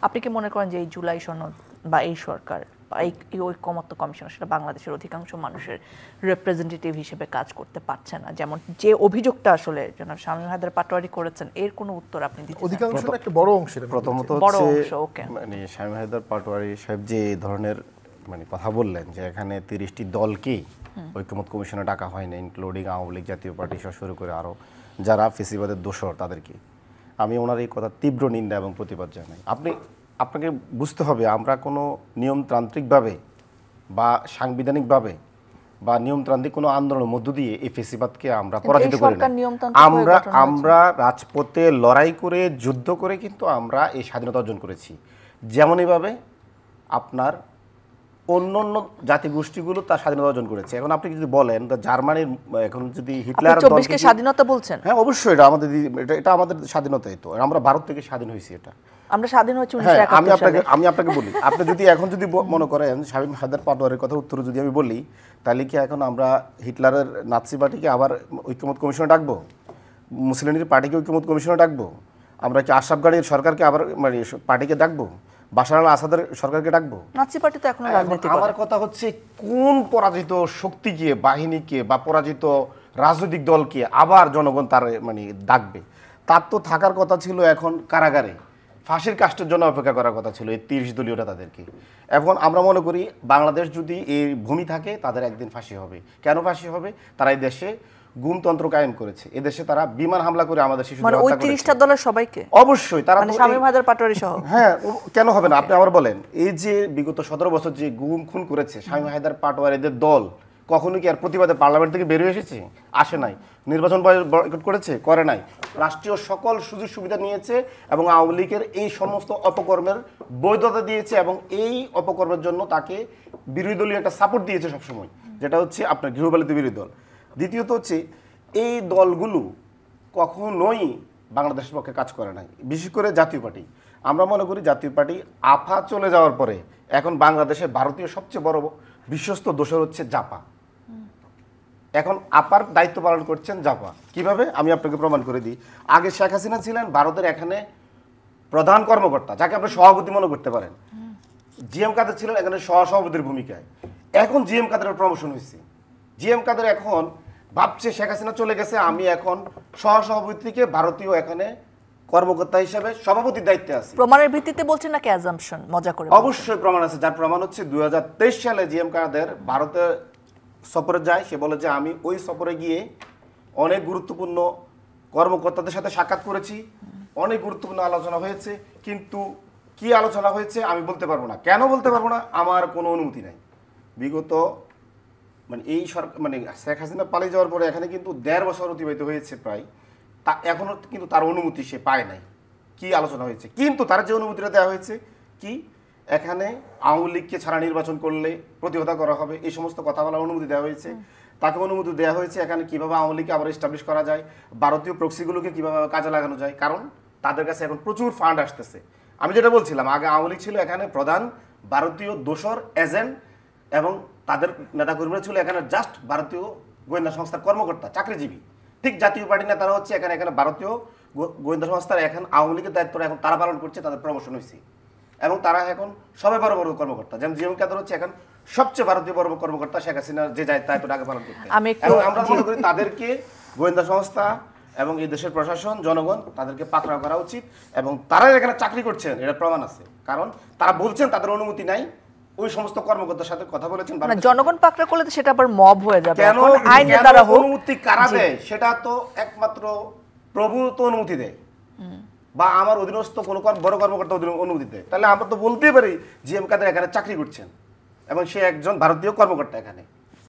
আপনি কি মনে করেন যে এই জুলাই সনদ বা এই সরকার বা এই ঐকমত্য কমিশন সেটা বাংলাদেশের অধিকাংশ মানুষের রিপ্রেজেন্টেটিভ হিসেবে কাজ করতে পারছে না? যেমন যে অভিযোগটা আসলে জনাব শামীম হায়দার পাটোয়ারি করেছেন, এর কোনো উত্তর আপনি দিতে চান? অধিকাংশ একটা বড় অংশের। প্রথমত হচ্ছে মানে শামীম হায়দার পাটোয়ারি সাহেব যে ধরনের মানে কথা বললেন যে এখানে 30টি দলকেই ঐকমত্য কমিশনে ডাকা হয়নি, ইনক্লুডিং আওয়ামী লীগ, জাতীয় পার্টি সহ শুরু করে আরও যারা ফেসিবাদের দোষর তাদেরকে। আমি ওনার এই কথা তীব্র নিন্দা এবং প্রতিবাদ জানাই। আপনাকে বুঝতে হবে আমরা কোনো নিয়মতান্ত্রিকভাবে বা সাংবিধানিকভাবে বা নিয়মতান্ত্রিক কোনো আন্দোলনের মধ্য দিয়ে এই ফেসিবাদকে আমরা পরাজিত করি না। আমরা রাজপথে লড়াই করে যুদ্ধ করে কিন্তু আমরা এই স্বাধীনতা অর্জন করেছি। যেমনইভাবে আপনার অন্য অন্য জাতিগোষ্ঠীগুলো তার স্বাধীনতা অর্জন করেছে। এখন আপনি যদি বলেন জার্মানির এখন যদি হিটলার 24কে স্বাধীনতা বলছেন, হ্যাঁ অবশ্যই এটা আমাদের স্বাধীনতাই তো। আমরা ভারত থেকে স্বাধীন হয়েছি, এটা আমরা স্বাধীন হয়েছি 1971 সালে। আমি আপনাকে বলি, আপনি যদি এখন যদি মনে করেন শামীম হায়দার পাটোয়ারির কথা উত্তর যদি আমি বলি, তাহলে কি এখন আমরা হিটলারের নাৎসি পার্টিকে আবার ঐকমত্য কমিশনে ডাকবো? মুসলিনের পার্টিকে ঐকমত্য কমিশনে ডাকবো? আমরা কি আশরাফ গানির সরকারকে আবার মানে পার্টিকে ডাকবো? বাশার আল আসাদের সরকারকে ডাকবো? নাৎসি পার্টি তো এখনো রাজনীতি করে। আমার কথা হচ্ছে কোন পরাজিত শক্তিকে, বাহিনীকে বা পরাজিত রাজনৈতিক দলকে আবার জনগণ তার মানে ডাকবে? তার তো থাকার কথা ছিল এখন কারাগারে, ফাঁসির কাস্টের জন্য অপেক্ষা করার কথা ছিল এই 30 দলীয়টা তাদেরকে। এখন আমরা মনে করি বাংলাদেশ যদি এই ভূমি থাকে তাদের একদিন ফাঁসি হবে। কেন ফাঁসি হবে? তারা এই দেশে গুমতন্ত্র কায়েম করেছে, এদেশে তারা বিমান হামলা করে আমাদের শিশুদের হত্যা করেছে। মানে ওই 30টা দলের সবাইকে অবশ্যই তারা মানে শামীম হায়দার পাটোয়ারি সহ। হ্যাঁ, কেন হবে না? আপনি আবার বলেন, এই যে বিগত 17 বছর যে গুম খুন করেছে শামীম হায়দার পাটোয়ারিদের দল, কখনো কি আর প্রতিবাদে পার্লামেন্ট থেকে বের হয়ে এসেছে? আসে নাই। নির্বাচন বয়কট করেছে? করে নাই। রাষ্ট্রীয় সকল সুযোগ সুবিধা নিয়েছে এবং আওয়ামী লীগের এই সমস্ত অপকর্মের বৈধতা দিয়েছে এবং এই অপকর্মের জন্য তাকে বিরোধী দলীয় একটা সাপোর্ট দিয়েছে সবসময়, যেটা হচ্ছে আপনার গৃহপালিত বিরোধী দল। দ্বিতীয়ত হচ্ছে এই দলগুলো কখনোই বাংলাদেশের পক্ষে কাজ করে নাই, বিশেষ করে জাতীয় পার্টি। আমরা মনে করি জাতীয় পার্টি আফা চলে যাওয়ার পরে এখন বাংলাদেশে ভারতীয় সবচেয়ে বড় বিশ্বস্ত দোষর হচ্ছে জাপা। এখন আপার দায়িত্ব পালন করছেন জাপা। কিভাবে? আমি আপনাকে প্রমাণ করে দিই। আগে শেখ হাসিনা ছিলেন ভারতের এখানে প্রধান কর্মকর্তা, যাকে আপনি সভাপতি মনে করতে পারেন। জিএম কাদের ছিলেন এখানে সহসভাপতির ভূমিকায়। এখন জিএম কাদের প্রমোশন হয়েছে। জিএম কাদের এখন ভাবছে শেখ হাসিনা চলে গেছে, আমি এখন সহসভাপতি থেকে ভারতীয় এখানে কর্মকর্তা হিসেবে সভাপতির দায়িত্বে আছি। প্রমাণের ভিত্তিতে বলছেন নাকি অ্যাজাম্পশন? মজা করে। অবশ্যই প্রমাণ আছে, যার প্রমাণ হচ্ছে 2023 সালে জিএম কাদের ভারতে সফরে যায়। সে বলে যে আমি ওই সফরে গিয়ে অনেক গুরুত্বপূর্ণ কর্মকর্তাদের সাথে সাক্ষাৎ করেছি, অনেক গুরুত্বপূর্ণ আলোচনা হয়েছে, কিন্তু কি আলোচনা হয়েছে আমি বলতে পারবো না। কেন বলতে পারবো না? আমার কোনো অনুমতি নাই। বিগত মানে এই সরকার মানে শেখ হাসিনা পালিয়ে যাওয়ার পরে এখানে কিন্তু 1.5 বছর অতিবাহিত হয়েছে প্রায়, তা এখনও কিন্তু তার অনুমতি সে পায় নাই। কি আলোচনা হয়েছে? কিন্তু তার যে অনুমতিটা দেওয়া হয়েছে কি, এখানে আওয়ামী লীগকে ছাড়া নির্বাচন করলে প্রতিহত করা হবে, এই সমস্ত কথা বলার অনুমতি দেওয়া হয়েছে। তাকে অনুমতি দেওয়া হয়েছে এখানে কীভাবে আওয়ামী লীগকে আবার এস্টাবলিশ করা যায়, ভারতীয় প্রক্সিগুলোকে কীভাবে কাজে লাগানো যায়, কারণ তাদের কাছে এখন প্রচুর ফান্ড আসতেছে। আমি যেটা বলছিলাম, আগে আওয়ামী লীগ ছিল এখানে প্রধান ভারতীয় দোসর এজেন্ট এবং তাদের নেতাকর্মীরা ছিল এখানে জাস্ট ভারতীয় গোয়েন্দা সংস্থার কর্মকর্তা, চাকরিজীবী। ঠিক জাতীয় পার্টি নেতারা হচ্ছে এখানে ভারতীয় গোয়েন্দা সংস্থার এখন আওয়ামী লীগের দায়িত্বটা এখন তারা পালন করছে, তাদের প্রমোশন হয়েছে এবং তারা এখন সবাই বড় বড় কর্মকর্তা। যেমন জিএম কাদের হচ্ছে এখন সবচেয়ে ভারতীয় বড় কর্মকর্তা, শেখ হাসিনার যে দায়িত্বটা আগে পালন করতে। এবং আমরা মনে করি তাদেরকে গোয়েন্দা সংস্থা এবং এই দেশের প্রশাসন, জনগণ তাদেরকে পাকড়াও করা উচিত এবং তারা এখানে চাকরি করছেন এটা প্রমাণ আছে, কারণ তারা বলছেন তাদের অনুমতি নাই। ওই সমস্ত কর্মকর্তার সাথে কথা বলেছেন। জনগণ পাকড়া করলে তো সেটা আবার মব হয়ে যাবে। কেন আইনের দ্বারা অনুমতি কারা দেয়? সেটা তো একমাত্র প্রভু তো অনুমতি দেয়, বা আমার অধীনস্থ কোনো বড় কর্মকর্তা অনুমতি দেয়। তাহলে আমরা তো বলতেই পারি জিএম কাদের এখানে চাকরি করছেন এবং সে একজন ভারতীয় কর্মকর্তা এখানে।